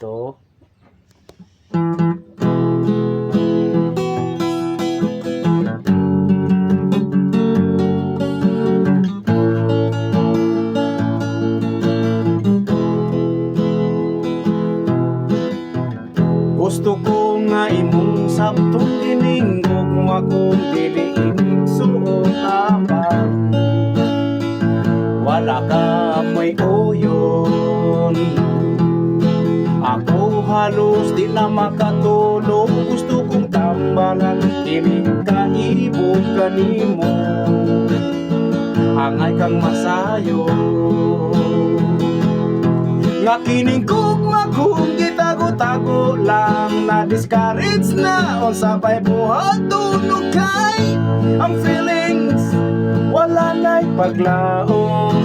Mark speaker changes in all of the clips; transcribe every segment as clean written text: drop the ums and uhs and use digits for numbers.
Speaker 1: dito. Gusto ko nga imong sabtong kining ug akong dili ining suot apa. Wala ka may uyon, ako halos di na makatulog. Gusto kong tambalan kining kaibog kanimo, angay kang masayo. Nga kining gugma kung gitago-tago lang, na-discourage na unsa pa'y buhat tunog kay ang feelings wala na'y paglaom.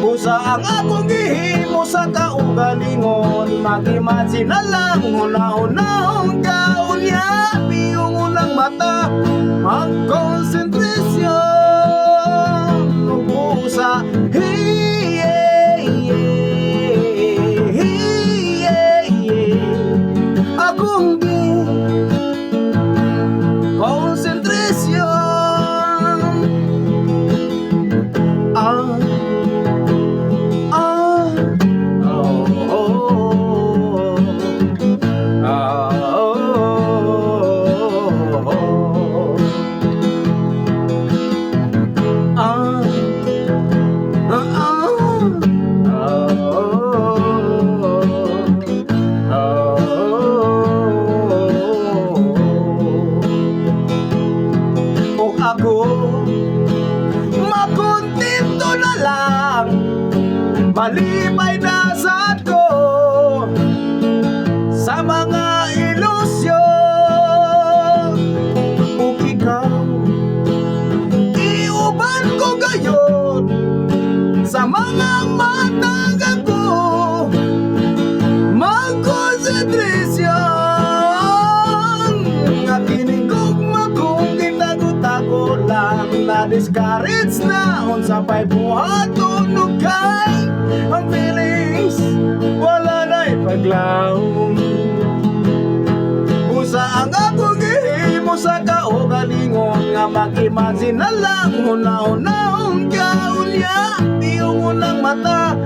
Speaker 1: Usa ang akong gihimo sa kaugalingon, mag-imagine na lang una-unahong kaunya, biyong unang mata ang konsentrasyon. Usa akong konsentrasyon. Ako makontento na lang, malipay na sa ko sa mga ilusyon. Kung ikaw iuban ko gayon sa mga matagang ko, magkonsentrasyon. Nga kinigugma kong gitago-tago lang, na-discourage na unsa pa'y buhat tunog kay ang feelings wala na'y paglaom. Usa ang akong gihimo sa kaugalingon, nga mag-imagine na lang una-unahong kaunya, biyong unang mata